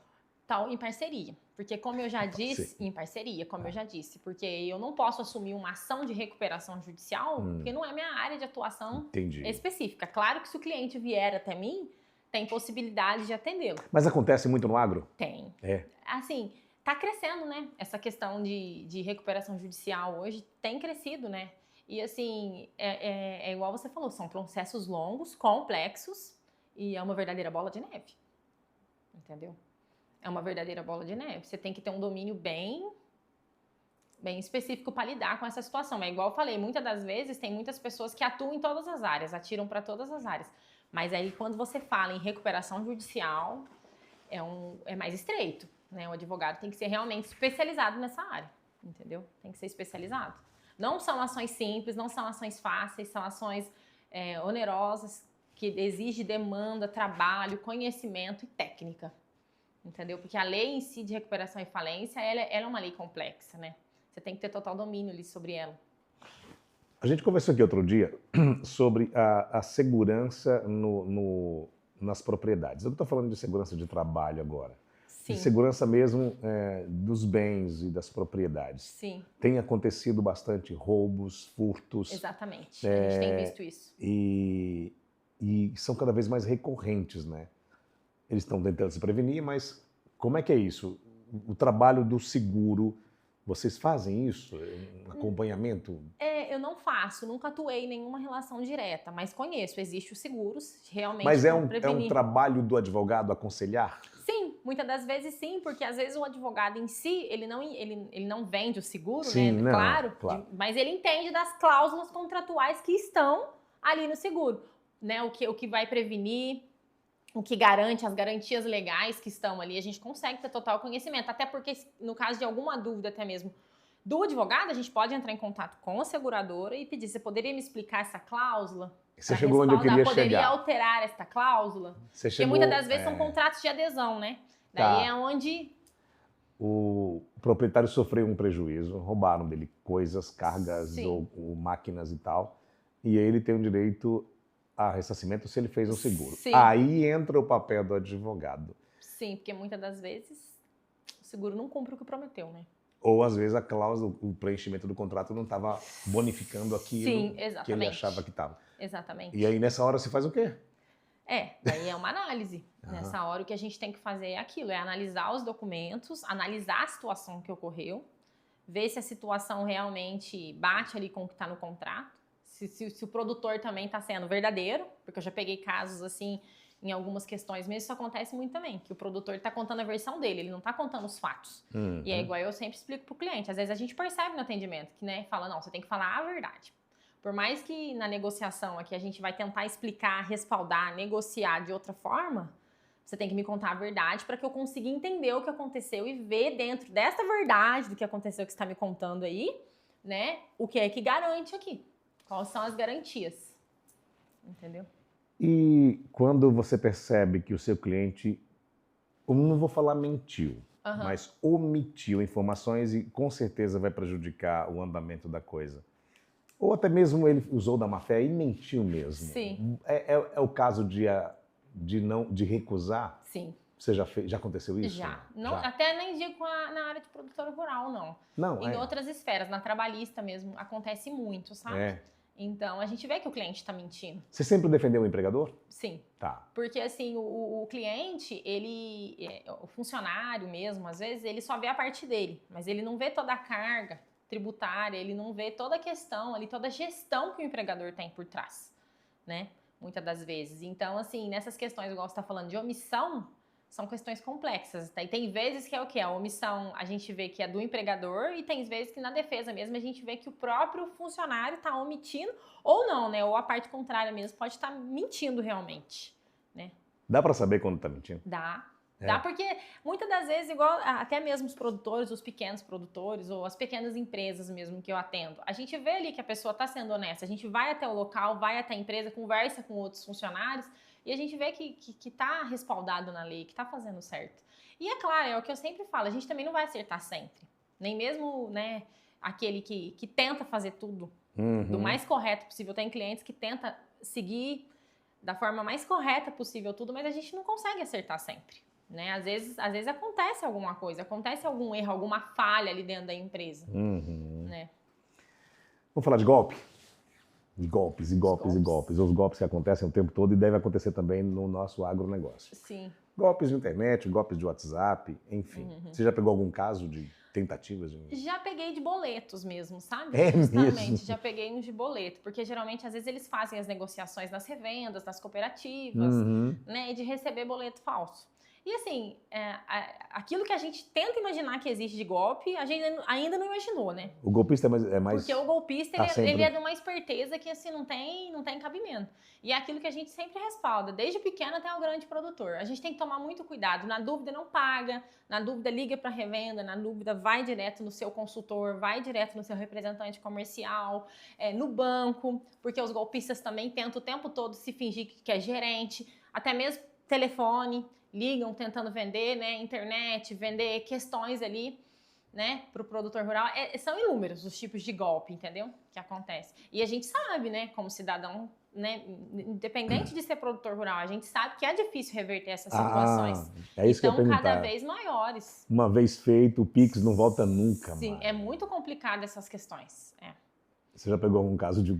Tal, em parceria. Porque como eu já disse, em parceria, como eu já disse, porque eu não posso assumir uma ação de recuperação judicial, porque não é minha área de atuação específica. Claro que se o cliente vier até mim, tem possibilidade de atendê-lo. Mas acontece muito no agro? Tem. É. Assim, tá crescendo, né? Essa questão de recuperação judicial hoje tem crescido, né? E assim, é igual você falou, são processos longos, complexos, e é uma verdadeira bola de neve. Entendeu? É uma verdadeira bola de neve. Você tem que ter um domínio bem específico para lidar com essa situação. É igual eu falei, muitas das vezes tem muitas pessoas que atuam em todas as áreas, atiram para todas as áreas. Mas aí quando você fala em recuperação judicial, é mais estreito, né? O advogado tem que ser realmente especializado nessa área, entendeu? Tem que ser especializado. Não são ações simples, não são ações fáceis, são ações onerosas, que exigem demanda, trabalho, conhecimento e técnica. Entendeu? Porque a lei em si de recuperação e falência, ela é uma lei complexa, né? Você tem que ter total domínio ali sobre ela. A gente conversou aqui outro dia sobre a segurança nas propriedades. Eu não estou falando de segurança de trabalho agora. Sim. De segurança mesmo dos bens e das propriedades. Sim. Tem acontecido bastante roubos, furtos. Exatamente. A gente tem visto isso. E são cada vez mais recorrentes, né? Eles estão tentando se prevenir, mas como é que é isso? O trabalho do seguro, vocês fazem isso? Um acompanhamento? Eu não faço, nunca atuei em nenhuma relação direta, mas conheço, existe os seguros, realmente. Mas é um trabalho do advogado aconselhar? Sim, muitas das vezes sim, porque às vezes o advogado em si, ele não vende o seguro, Sim, né? Não, claro, claro. Mas ele entende das cláusulas contratuais que estão ali no seguro, né? O que vai prevenir, o que garante, as garantias legais que estão ali, a gente consegue ter total conhecimento, até porque no caso de alguma dúvida até mesmo do advogado, a gente pode entrar em contato com a seguradora e pedir, você poderia me explicar essa cláusula? Você chegou onde eu queria poderia chegar. alterar esta cláusula? Porque muitas das vezes são contratos de adesão, né? Daí é onde... O proprietário sofreu um prejuízo, roubaram dele coisas, cargas ou máquinas e tal, e aí ele tem o direito a ressarcimento se ele fez um seguro. Sim. Aí entra o papel do advogado. Sim, porque muitas das vezes o seguro não cumpre o que prometeu, né? Ou às vezes a cláusula, o preenchimento do contrato não estava bonificando aquilo que ele achava que estava. Exatamente. E aí nessa hora você faz o quê? Daí é uma análise. Nessa hora o que a gente tem que fazer é aquilo, é analisar os documentos, analisar a situação que ocorreu, ver se a situação realmente bate ali com o que está no contrato, se o produtor também está sendo verdadeiro, porque eu já peguei casos assim, em algumas questões mesmo, isso acontece muito também, que o produtor está contando a versão dele, ele não está contando os fatos. E é igual eu sempre explico para o cliente, às vezes a gente percebe no atendimento que, né, fala, não, você tem que falar a verdade. Por mais que na negociação aqui a gente vai tentar explicar, respaldar, negociar de outra forma, você tem que me contar a verdade para que eu consiga entender o que aconteceu e ver dentro dessa verdade do que aconteceu que você está me contando aí, né, o que é que garante aqui. Quais são as garantias, entendeu? E quando você percebe que o seu cliente, eu não vou falar mentiu, mas omitiu informações e com certeza vai prejudicar o andamento da coisa. Ou até mesmo ele usou da má fé e mentiu mesmo. Sim. É o caso de recusar? Sim. Você já aconteceu isso? Já. Não, até nem digo na área de produtora rural, não. Não, em outras esferas, na trabalhista mesmo, acontece muito, sabe? Então, a gente vê que o cliente está mentindo. Você sempre defendeu o empregador? Sim. Tá. Porque, assim, o cliente, o funcionário mesmo, às vezes, ele só vê a parte dele, mas ele não vê toda a carga tributária, ele não vê toda a questão ali, toda a gestão que o empregador tem por trás, né? Muitas das vezes. Então, assim, nessas questões, igual você está falando de omissão, são questões complexas. E tem vezes que é o quê? A omissão a gente vê que é do empregador e tem vezes que na defesa mesmo a gente vê que o próprio funcionário está omitindo ou não, né? Ou a parte contrária mesmo pode estar mentindo realmente, né? Dá para saber quando está mentindo? Dá. Dá porque muitas das vezes, igual até mesmo os produtores, os pequenos produtores ou as pequenas empresas mesmo que eu atendo, a gente vê ali que a pessoa está sendo honesta, a gente vai até o local, vai até a empresa, conversa com outros funcionários e a gente vê que está respaldado na lei, que está fazendo certo. E é claro, é o que eu sempre falo, a gente também não vai acertar sempre, nem mesmo, né, aquele que tenta fazer tudo do mais correto possível. Tem clientes que tentam seguir da forma mais correta possível tudo, mas a gente não consegue acertar sempre. Né? Às vezes acontece alguma coisa, acontece algum erro, alguma falha ali dentro da empresa. Né? Vamos falar de golpe? De golpes e golpes e golpes. Os golpes que acontecem o tempo todo e devem acontecer também no nosso agronegócio. Sim. Golpes de internet, golpes de WhatsApp, enfim. Você já pegou algum caso de tentativas? Já peguei de boletos mesmo, sabe? Justamente, mesmo? Já peguei uns de boleto, porque geralmente às vezes eles fazem as negociações nas revendas, nas cooperativas, né? E de receber boleto falso. E assim, aquilo que a gente tenta imaginar que existe de golpe, a gente ainda não imaginou, né? O golpista é mais... Porque o golpista, sempre... ele é de uma esperteza que assim, não tem cabimento. E é aquilo que a gente sempre respalda, desde o pequeno até o grande produtor. A gente tem que tomar muito cuidado. Na dúvida, não paga. Na dúvida, liga para revenda. Na dúvida, vai direto no seu consultor, vai direto no seu representante comercial, no banco, porque os golpistas também tentam o tempo todo se fingir que é gerente, até mesmo telefone, ligam tentando vender, né, internet, vender questões ali. né, para o produtor rural, são inúmeros os tipos de golpe, entendeu? Que acontece. E a gente sabe, né, como cidadão, né, independente de ser produtor rural, a gente sabe que é difícil reverter essas situações. É isso que eu ia perguntar. Cada vez maiores. Uma vez feito, o Pix não volta nunca. Sim, mais. é muito complicado essas questões. Você já pegou algum caso de...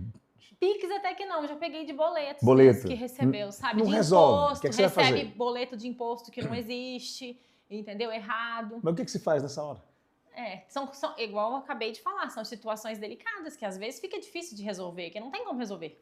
Pix até que não, já peguei de boletos que recebeu, sabe? Não de resolve. imposto, O que você vai fazer? Boleto de imposto que não existe, entendeu? Errado. Mas o que se faz nessa hora? São, igual eu acabei de falar, são situações delicadas que às vezes fica difícil de resolver, que não tem como resolver.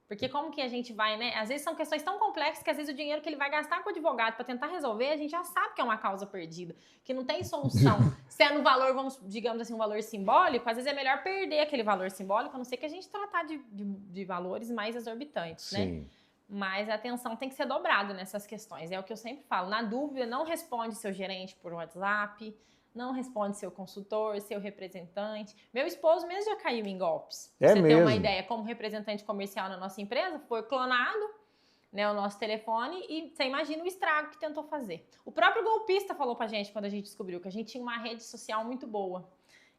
Porque como que a gente vai, né? Às vezes são questões tão complexas que às vezes o dinheiro que ele vai gastar com o advogado para tentar resolver, a gente já sabe que é uma causa perdida, que não tem solução. Se é no valor, digamos assim, um valor simbólico, às vezes é melhor perder aquele valor simbólico, a não ser que a gente tratar de valores mais exorbitantes, Sim. né? Mas a atenção tem que ser dobrada nessas questões. É o que eu sempre falo. Na dúvida, não responde seu gerente por WhatsApp, não responde seu consultor, seu representante. Meu esposo mesmo já caiu em golpes. É Você mesmo? tem uma ideia, como representante comercial na nossa empresa, foi clonado, né, o nosso telefone e você imagina o estrago que tentou fazer. O próprio golpista falou pra gente, quando a gente descobriu, que a gente tinha uma rede social muito boa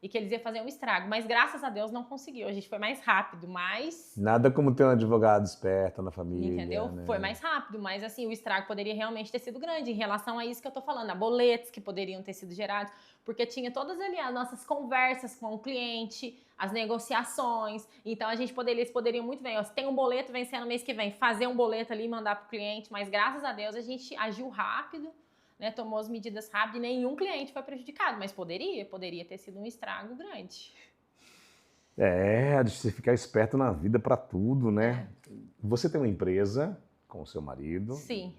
e que eles iam fazer um estrago. Mas graças a Deus não conseguiu. A gente foi mais rápido, mas... Nada como ter um advogado esperto na família. Entendeu? Né? Foi mais rápido, mas assim, o estrago poderia realmente ter sido grande em relação a isso que eu tô falando, a boletos que poderiam ter sido gerados, porque tinha todas ali as nossas conversas com o cliente, as negociações, então eles poderiam muito bem, ó, se tem um boleto vencendo no mês que vem, fazer um boleto ali e mandar pro cliente, mas graças a Deus a gente agiu rápido, né, tomou as medidas rápido e nenhum cliente foi prejudicado, mas poderia ter sido um estrago grande. De você ficar esperto na vida para tudo, né? Você tem uma empresa com o seu marido. Sim.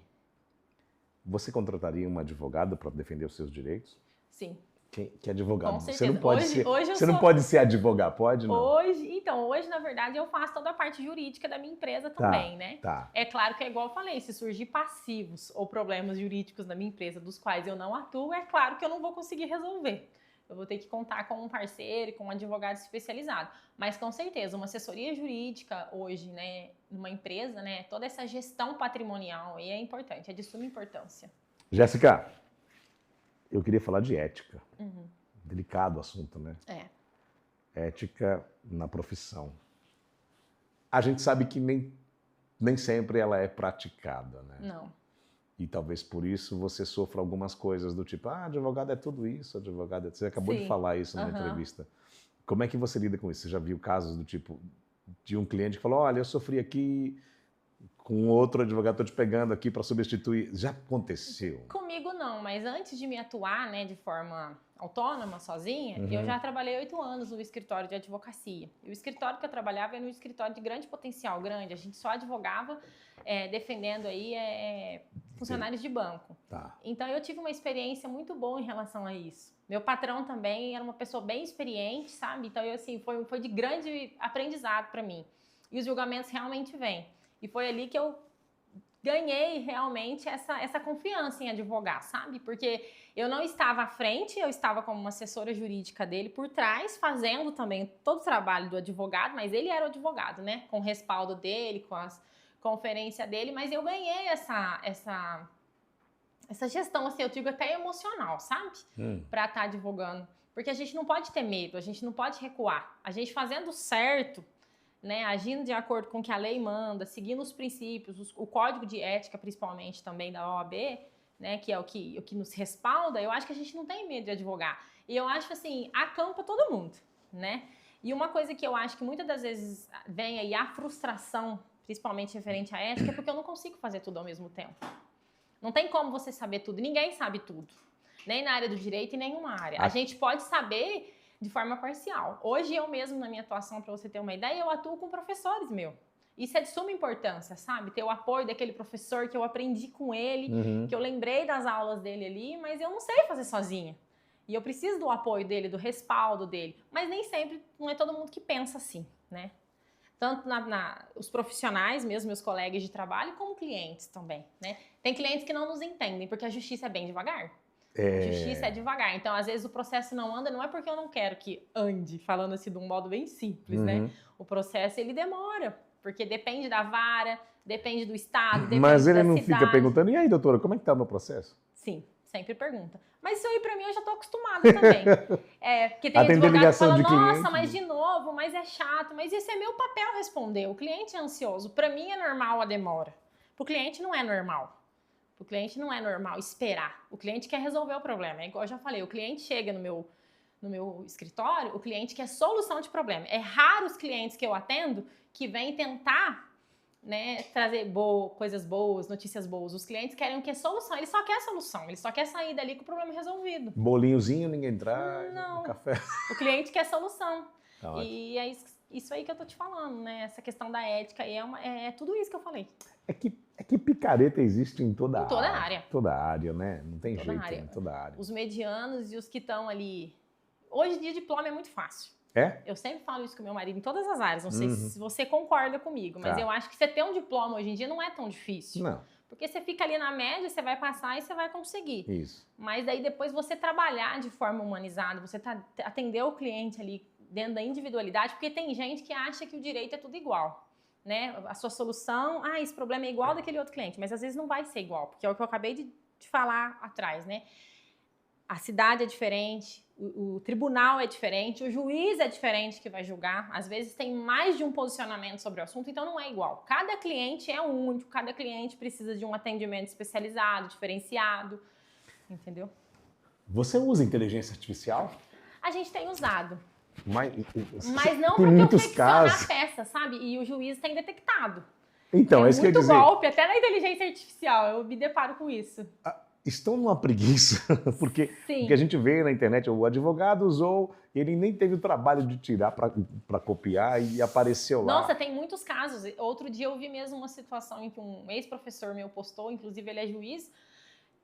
Você contrataria uma advogada para defender os seus direitos? Sim. Que advogado? Com Você certeza. não pode Hoje pode ser advogado, pode não? Hoje, na verdade, eu faço toda a parte jurídica da minha empresa também, né? Tá. É claro que é igual eu falei, se surgir passivos ou problemas jurídicos na minha empresa dos quais eu não atuo, é claro que eu não vou conseguir resolver. Eu vou ter que contar com um parceiro, com um advogado especializado. Mas, com certeza, uma assessoria jurídica hoje, né, numa empresa, né, toda essa gestão patrimonial aí é importante, é de suma importância. Jéssica, eu queria falar de ética. Delicado o assunto, né? Ética na profissão. A gente sabe que nem sempre ela é praticada, né? Não. E talvez por isso você sofra algumas coisas do tipo, advogado é tudo isso, advogado é... Você acabou de falar isso numa entrevista. Como é que você lida com isso? Você já viu casos do tipo, de um cliente que falou, olha, eu sofri aqui com outro advogado, estou te pegando aqui para substituir. Já aconteceu? Comigo não, mas antes de me atuar, né, de forma autônoma, sozinha, eu já trabalhei 8 anos no escritório de advocacia. E o escritório que eu trabalhava era um escritório de grande potencial, grande. A gente só advogava defendendo aí funcionários de banco. Tá. Então eu tive uma experiência muito boa em relação a isso. Meu patrão também era uma pessoa bem experiente, sabe? Então foi de grande aprendizado para mim. E os julgamentos realmente vêm. E foi ali que eu ganhei realmente essa confiança em advogar, sabe? Porque eu não estava à frente, eu estava como uma assessora jurídica dele por trás, fazendo também todo o trabalho do advogado, mas ele era o advogado, né? Com o respaldo dele, com as conferências dele, mas eu ganhei essa gestão, assim, eu digo até emocional, sabe? Para estar advogando. Porque a gente não pode ter medo, a gente não pode recuar. A gente fazendo certo, né, agindo de acordo com o que a lei manda, seguindo os princípios, o código de ética, principalmente também da OAB, né, que é o que nos respalda, eu acho que a gente não tem medo de advogar. E eu acho assim, acampa todo mundo, né? E uma coisa que eu acho que muitas das vezes vem aí a frustração, principalmente referente à ética, é porque eu não consigo fazer tudo ao mesmo tempo. Não tem como você saber tudo, ninguém sabe tudo. Nem na área do direito e nenhuma área. A gente pode saber de forma parcial. Hoje eu mesmo, na minha atuação, para você ter uma ideia, eu atuo com professores meus. Isso é de suma importância, sabe? Ter o apoio daquele professor que eu aprendi com ele, que eu lembrei das aulas dele ali, mas eu não sei fazer sozinha. E eu preciso do apoio dele, do respaldo dele. Mas nem sempre, não é todo mundo que pensa assim, né? Tanto os profissionais mesmo, meus colegas de trabalho, como clientes também, né? Tem clientes que não nos entendem, porque a justiça é bem devagar. A justiça é devagar. Então, às vezes, o processo não anda, não é porque eu não quero que ande, falando assim de um modo bem simples, né? O processo, ele demora, porque depende da vara, depende do estado, depende da cidade. Mas ele não fica perguntando, e aí, doutora, como é que tá o meu processo? Sim. Sempre pergunta. Mas isso aí pra mim eu já tô acostumada também. Porque tem Atender advogado que ligação fala, de nossa, cliente. mas de novo, mas é chato. Mas esse é meu papel responder. O cliente é ansioso. Pra mim é normal a demora. Pro cliente não é normal. Pro cliente não é normal esperar. O cliente quer resolver o problema. É igual eu já falei, o cliente chega no meu escritório, o cliente quer solução de problema. É raro os clientes que eu atendo que vêm tentar, né, trazer coisas boas, notícias boas. Os clientes querem o que? Solução. Ele só quer solução. Ele só quer sair dali com o problema resolvido. Bolinhozinho, ninguém traz. Não. Café. O cliente quer solução. Tá e é isso aí que eu tô te falando, né? Essa questão da ética aí é tudo isso que eu falei. É que picareta existe em toda Em toda a área. Toda área, né? Não tem Toda jeito, área. em toda área. Os medianos e os que estão ali... Hoje em dia, diploma é muito fácil. É? Eu sempre falo isso com meu marido em todas as áreas. Não sei se você concorda comigo, mas eu acho que você ter um diploma hoje em dia não é tão difícil. Não. Porque você fica ali na média, você vai passar e você vai conseguir. Isso. Mas daí depois você trabalhar de forma humanizada, você atender o cliente ali dentro da individualidade, porque tem gente que acha que o direito é tudo igual. Né? A sua solução, esse problema é igual daquele outro cliente, mas às vezes não vai ser igual, porque é o que eu acabei de falar atrás, né? A cidade é diferente, o tribunal é diferente, o juiz é diferente que vai julgar. Às vezes tem mais de um posicionamento sobre o assunto, então não é igual. Cada cliente é único, cada cliente precisa de um atendimento especializado, diferenciado, entendeu? Você usa inteligência artificial? A gente tem usado. Mas não para perfeccionar a peça, sabe? E o juiz tem detectado. Então, é isso que eu ia dizer. Muito golpe, até na inteligência artificial, eu me deparo com isso. Estão numa preguiça, porque o que a gente vê na internet, o advogado usou, ele nem teve o trabalho de tirar para copiar e apareceu lá. Nossa, tem muitos casos. Outro dia eu vi mesmo uma situação em que um ex-professor meu postou, inclusive ele é juiz,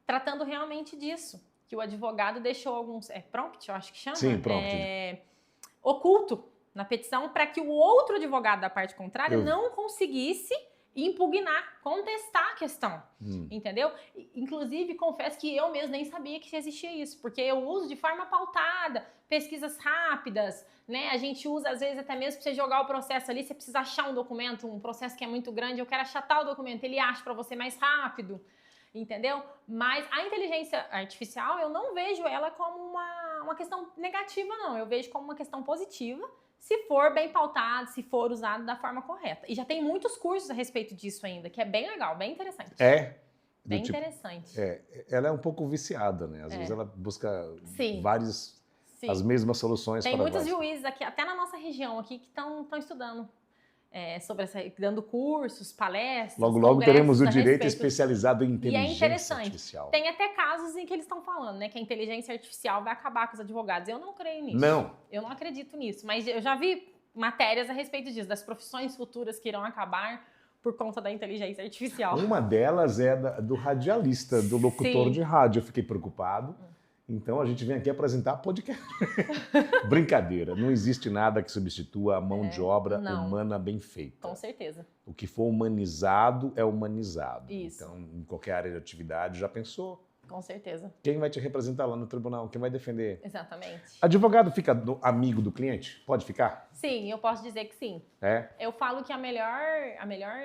tratando realmente disso. Que o advogado deixou alguns... prompt, eu acho que chama? Sim, prompt. Oculto na petição para que o outro advogado da parte contrária não conseguisse impugnar, contestar a questão, entendeu? Inclusive, confesso que eu mesmo nem sabia que existia isso, porque eu uso de forma pautada, pesquisas rápidas, né? A gente usa, às vezes, até mesmo para você jogar o processo ali, você precisa achar um documento, um processo que é muito grande, eu quero achatar o documento, ele acha para você mais rápido, entendeu? Mas a inteligência artificial, eu não vejo ela como uma questão negativa, não. Eu vejo como uma questão positiva, se for bem pautado, se for usado da forma correta. E já tem muitos cursos a respeito disso ainda, que é bem legal, bem interessante. Bem interessante. Ela é um pouco viciada, né? Às vezes ela busca as mesmas soluções. Tem muitos juízes aqui, até na nossa região aqui, que estão estudando sobre dando cursos, palestras. Logo teremos o direito especializado em inteligência artificial. Tem até casos em que eles estão falando, né, que a inteligência artificial vai acabar com os advogados. Eu não creio nisso. Não. Eu não acredito nisso, mas eu já vi matérias a respeito disso, das profissões futuras que irão acabar por conta da inteligência artificial. Uma delas é do radialista, do locutor de rádio. Eu fiquei preocupado. Então a gente vem aqui apresentar podcast. Brincadeira, não existe nada que substitua a mão de obra humana bem feita. Com certeza. O que for humanizado é humanizado. Isso. Então, em qualquer área de atividade, já pensou? Com certeza. Quem vai te representar lá no tribunal? Quem vai defender? Exatamente. Advogado fica amigo do cliente? Pode ficar? Sim, eu posso dizer que sim. Eu falo que a melhor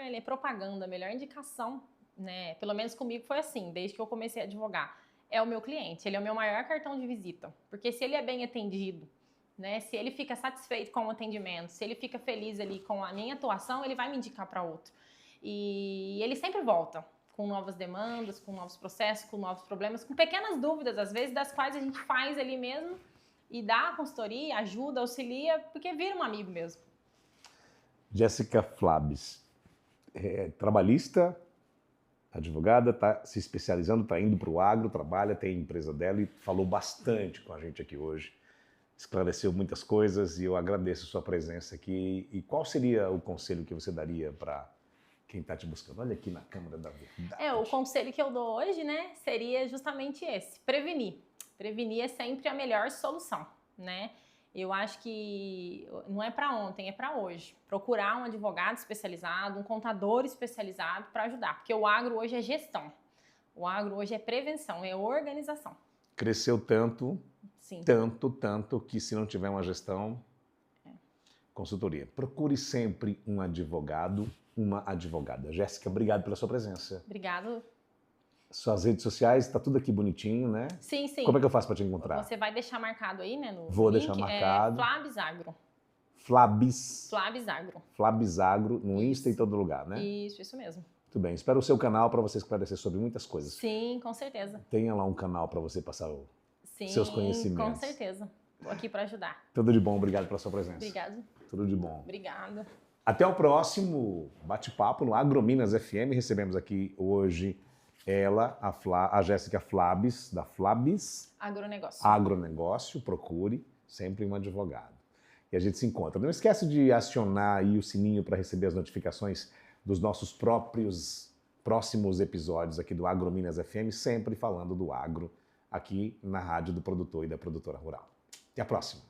ele é propaganda, a melhor indicação, né? Pelo menos comigo foi assim, desde que eu comecei a advogar. É o meu cliente, ele é o meu maior cartão de visita. Porque se ele é bem atendido, né, se ele fica satisfeito com o atendimento, se ele fica feliz ali com a minha atuação, ele vai me indicar para outro. E ele sempre volta com novas demandas, com novos processos, com novos problemas, com pequenas dúvidas, às vezes, das quais a gente faz ali mesmo e dá a consultoria, ajuda, auxilia, porque vira um amigo mesmo. Jéssica Flabis, trabalhista, advogada, está se especializando, está indo para o agro, trabalha, tem a empresa dela e falou bastante com a gente aqui hoje. Esclareceu muitas coisas e eu agradeço a sua presença aqui. E qual seria o conselho que você daria para quem está te buscando? Olha aqui na Câmara da Verdade. O conselho que eu dou hoje, né, seria justamente esse, prevenir. Prevenir é sempre a melhor solução, né? Eu acho que não é para ontem, é para hoje. Procurar um advogado especializado, um contador especializado para ajudar. Porque o agro hoje é gestão. O agro hoje é prevenção, é organização. Cresceu tanto, sim, tanto que se não tiver uma gestão, consultoria. Procure sempre um advogado, uma advogada. Jéssica, obrigado pela sua presença. Obrigado. Suas redes sociais, tá tudo aqui bonitinho, né? Sim, sim. Como é que eu faço para te encontrar? Você vai deixar marcado aí, né? No Vou link, deixar marcado. Flabis Agro. Flabis Agro. Flabis Agro, no Insta e em todo lugar, né? Isso mesmo. Muito bem. Espero o seu canal para você esclarecer sobre muitas coisas. Sim, com certeza. Tenha lá um canal para você passar Sim, seus conhecimentos. Com certeza. Estou aqui para ajudar. Tudo de bom, obrigado pela sua presença. Obrigada. Tudo de bom. Obrigada. Até o próximo bate-papo no Agrominas FM. Recebemos aqui hoje ela, a Jéssica Flabis, da Flabis Agronegócio. Procure sempre um advogado. E a gente se encontra. Não esquece de acionar aí o sininho para receber as notificações dos nossos próximos episódios aqui do Agrominas FM, sempre falando do agro aqui na rádio do produtor e da produtora rural. Até a próxima.